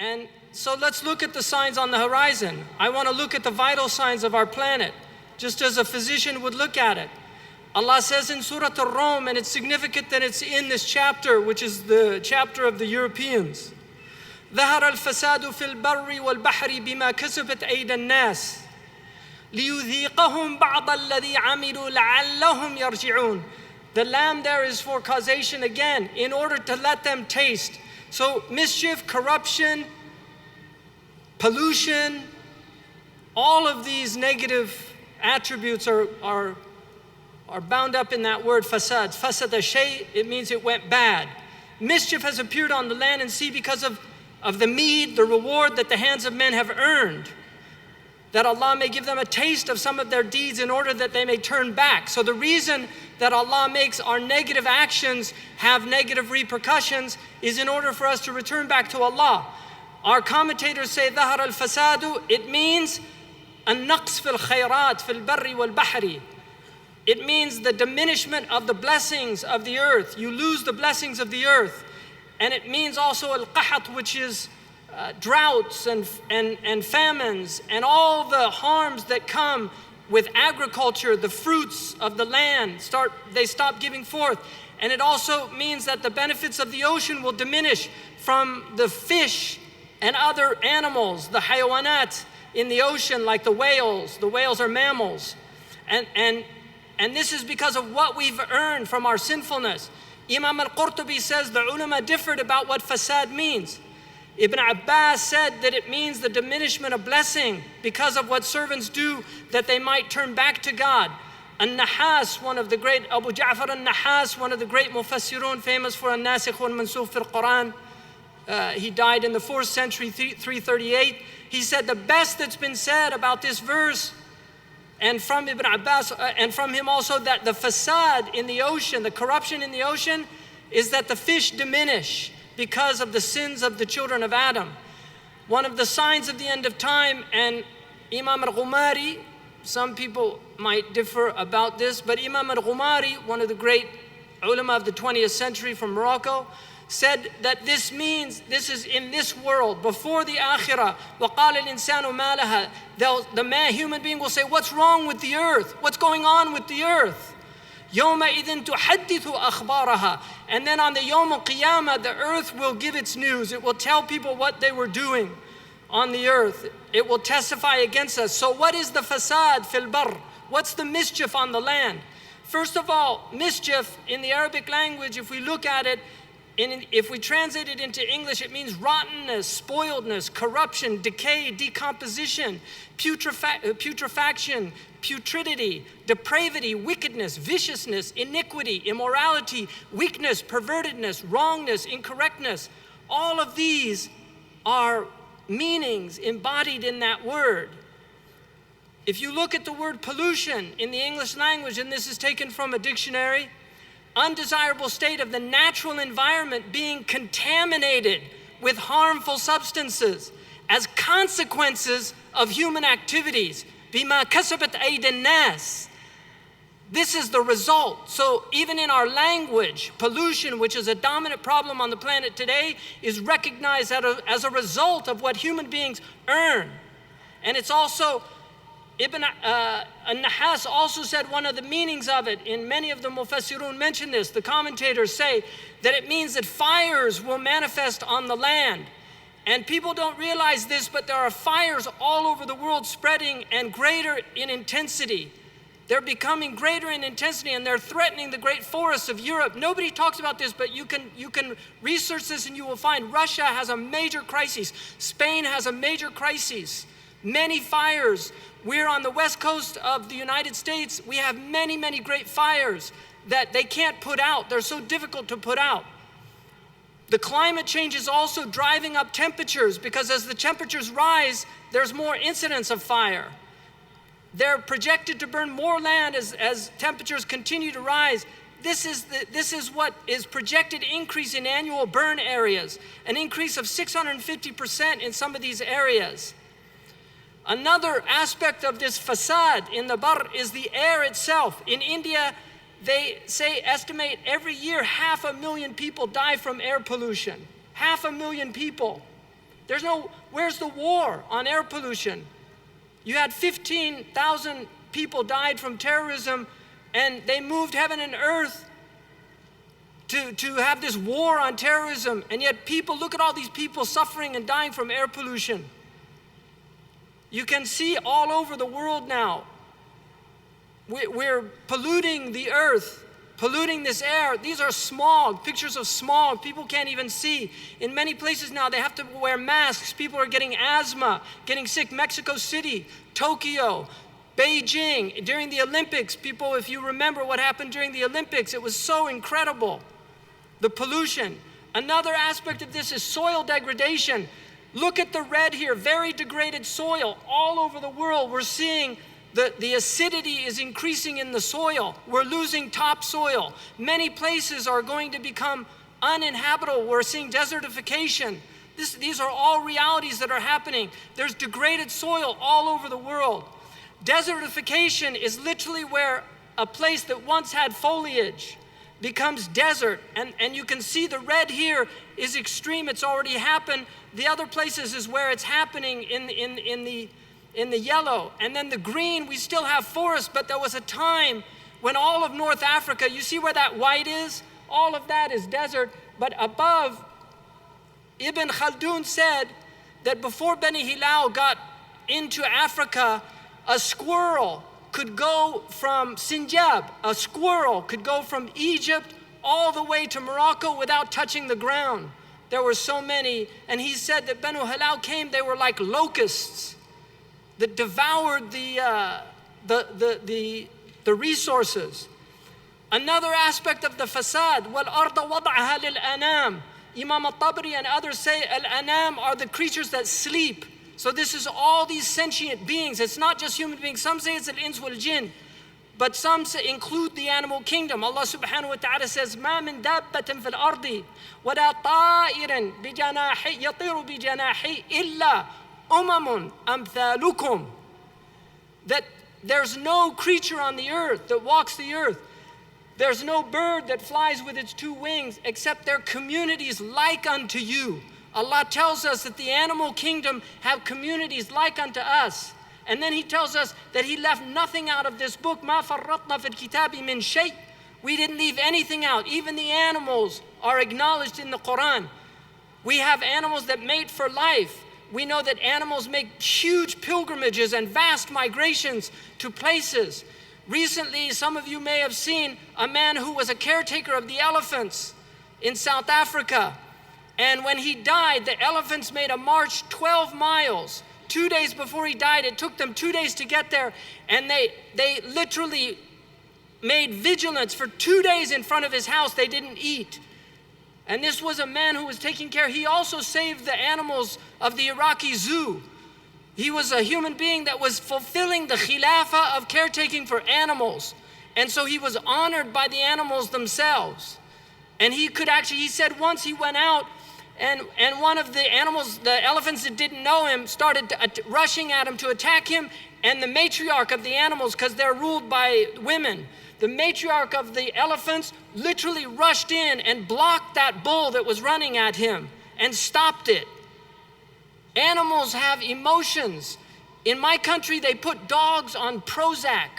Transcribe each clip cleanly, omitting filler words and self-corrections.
And so let's look at the signs on the horizon. I want to look at the vital signs of our planet, just as a physician would look at it. Allah says in Surah Al-Rum, and it's significant that it's in this chapter, which is the chapter of the Europeans. ظهر الفساد في البر والبحر بما كسبت أيدي الناس ليذيقهم بعض الذي عملوا لعلهم يرجعون. The lamb there is for causation again, in order to let them taste. So mischief, corruption, pollution, all of these negative attributes are bound up in that word fasad. Fasada shay, it means it went bad. Mischief has appeared on the land and sea because of the meed, the reward that the hands of men have earned, that Allah may give them a taste of some of their deeds in order that they may turn back. So the reason that Allah makes our negative actions have negative repercussions is in order for us to return back to Allah. Our commentators say ظهر الفساد, it means النقص في الخيرات في البر والبحر. It means the diminishment of the blessings of the earth. You lose the blessings of the earth. And it means also al-qahat, which is droughts and famines and all the harms that come with agriculture. The fruits of the land stop giving forth. And it also means that the benefits of the ocean will diminish from the fish and other animals, the hayawanat in the ocean, like the whales. The whales are mammals. And this is because of what we've earned from our sinfulness. Imam al-Qurtubi says the ulama differed about what fasad means. Ibn Abbas said that it means the diminishment of blessing because of what servants do that they might turn back to God. An-Nahas, one of the great, Abu Ja'far al-Nahas, one of the great mufassirun, famous for al-Nasikh wal-Mansukh fil Quran. He died in the 4th century, 338. He said the best that's been said about this verse, and from Ibn Abbas, and from him also, that the fasad in the ocean, the corruption in the ocean, is that the fish diminish because of the sins of the children of Adam. One of the signs of the end of time, and Imam al-Ghumari, some people might differ about this, but Imam al-Ghumari, one of the great ulama of the 20th century from Morocco, said that this means, this is in this world, before the akhirah. وَقَالَ الْإِنسَانُ مَا لَهَا. The man, human being will say, what's wrong with the earth? What's going on with the earth? يَوْمَئِذٍ تُحَدِّثُ أَخْبَارَهَا. And then on the Yawm al-Qiyamah, the earth will give its news. It will tell people what they were doing on the earth. It will testify against us. So what is the fasad fil bar? What's the mischief on the land? First of all, mischief in the Arabic language, if we look at it, if we translate it into English, it means rottenness, spoiledness, corruption, decay, decomposition, putrefaction, putridity, depravity, wickedness, viciousness, iniquity, immorality, weakness, pervertedness, wrongness, incorrectness. All of these are meanings embodied in that word. If you look at the word pollution in the English language, and this is taken from a dictionary, undesirable state of the natural environment being contaminated with harmful substances as consequences of human activities. بِمَا كَسَبَتْ أَيْدِ النَّاسِ. This is the result. So even in our language, pollution, which is a dominant problem on the planet today, is recognized as a result of what human beings earn. And it's also, Ibn al-Nahas also said one of the meanings of it, and many of the mufassirun mention this, the commentators say that it means that fires will manifest on the land. And people don't realize this, but there are fires all over the world spreading and greater in intensity. They're becoming greater in intensity, and they're threatening the great forests of Europe. Nobody talks about this, but you can research this and you will find Russia has a major crisis. Spain has a major crisis. Many fires. We're on the west coast of the United States. We have many, many great fires that they can't put out. They're so difficult to put out. The climate change is also driving up temperatures, because as the temperatures rise, there's more incidence of fire. They're projected to burn more land as temperatures continue to rise. This is what is projected increase in annual burn areas, an increase of 650% in some of these areas. Another aspect of this fasad in the bar is the air itself. In India, they estimate every year 500,000 people die from air pollution. 500,000 people. Where's the war on air pollution? You had 15,000 people died from terrorism, and they moved heaven and earth to have this war on terrorism, and yet look at all these people suffering and dying from air pollution. You can see all over the world now, we're polluting the earth, polluting this air. These are smog, pictures of smog. People can't even see. In many places now, they have to wear masks. People are getting asthma, getting sick. Mexico City, Tokyo, Beijing. During the Olympics, people, if you remember what happened during the Olympics, it was so incredible, the pollution. Another aspect of this is soil degradation. Look at the red here, very degraded soil. All over the world, we're seeing the acidity is increasing in the soil. We're losing topsoil. Many places are going to become uninhabitable. We're seeing desertification. These are all realities that are happening. There's degraded soil all over the world. Desertification is literally where a place that once had foliage becomes desert. And you can see the red here is extreme. It's already happened. The other places is where it's happening in the yellow. And then the green, we still have forests, but there was a time when all of North Africa, you see where that white is? All of that is desert. But above, Ibn Khaldun said that before Bani Hilal got into Africa, a squirrel could go from Sinjab, a squirrel could go from Egypt all the way to Morocco without touching the ground. There were so many, and he said that Banu Hilal came, they were like locusts that devoured the resources. Another aspect of the fasad, وَالْأَرْضَ وَضَعَهَا لِلْأَنَامِ. Imam al-Tabari and others say al-anam are the creatures that sleep. So this is all these sentient beings. It's not just human beings. Some say it's al-ins wal-jinn, but some say include the animal kingdom. Allah subhanahu wa ta'ala says, مَا مِن دَابَّةٍ فِي الْأَرْضِ وَلَا طَائِرٍ بِجَنَاحِي يَطِيرُ بِجَنَاحِي إِلَّا أُمَمٌ أَمْثَالُكُمْ. That there's no creature on the earth that walks the earth. There's no bird that flies with its two wings except their communities like unto you. Allah tells us that the animal kingdom have communities like unto us. And then He tells us that He left nothing out of this book. مَا فَرَّطْنَا فِي الْكِتَابِ مِنْ شَيْءٍ. We didn't leave anything out. Even the animals are acknowledged in the Quran. We have animals that mate for life. We know that animals make huge pilgrimages and vast migrations to places. Recently, some of you may have seen a man who was a caretaker of the elephants in South Africa. And when he died, the elephants made a march 12 miles. 2 days before he died, it took them 2 days to get there. And they literally made vigilance for 2 days in front of his house. They didn't eat. And this was a man who was taking care. He also saved the animals of the Iraqi zoo. He was a human being that was fulfilling the khilafah of caretaking for animals. And so he was honored by the animals themselves. And he said once he went out and one of the animals, the elephants that didn't know him, started rushing at him to attack him. And the matriarch of the animals, because they're ruled by women, the matriarch of the elephants literally rushed in and blocked that bull that was running at him and stopped it. Animals have emotions. In my country, they put dogs on Prozac,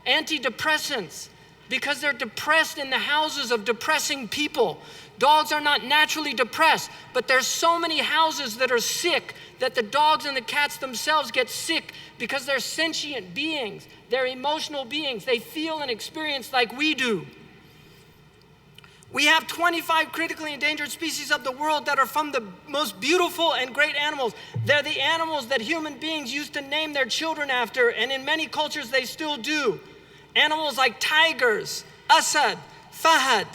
antidepressants, because they're depressed in the houses of depressing people. Dogs are not naturally depressed, but there's so many houses that are sick that the dogs and the cats themselves get sick because they're sentient beings. They're emotional beings. They feel and experience like we do. We have 25 critically endangered species of the world that are from the most beautiful and great animals. They're the animals that human beings used to name their children after, and in many cultures they still do. Animals like tigers, asad, fahad.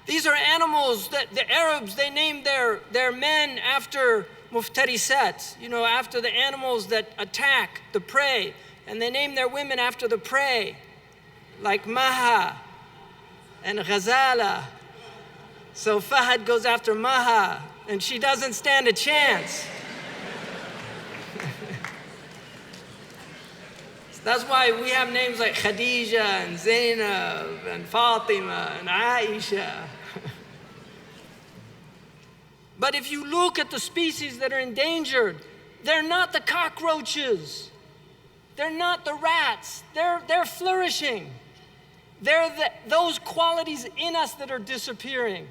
These are animals that the Arabs, they named their men after muftarisat, after the animals that attack the prey. And they name their women after the prey, like Maha and Ghazala. So Fahad goes after Maha, and she doesn't stand a chance. That's why we have names like Khadija and Zainab and Fatima and Aisha. But if you look at the species that are endangered, they're not the cockroaches. They're not the rats. They're flourishing. They're those qualities in us that are disappearing.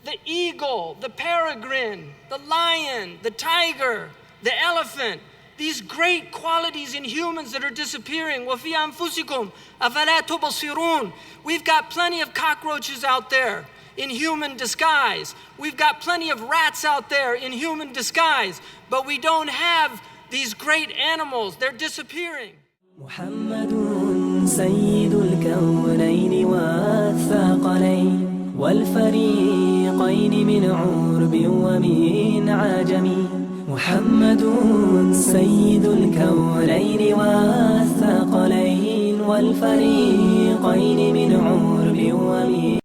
The eagle, the peregrine, the lion, the tiger, the elephant. These great qualities in humans that are disappearing. وَفِي أَنفُسِكُمْ أَفَلَا تُبْصِرُونَ. We've got plenty of cockroaches out there in human disguise. We've got plenty of rats out there in human disguise. But we don't have these great animals. They're disappearing. محمد سيد الكونين والثقلين والفريقين من عرب ومن عجم. محمد سيد الكونين والثقلين والفريقين من عرب ومن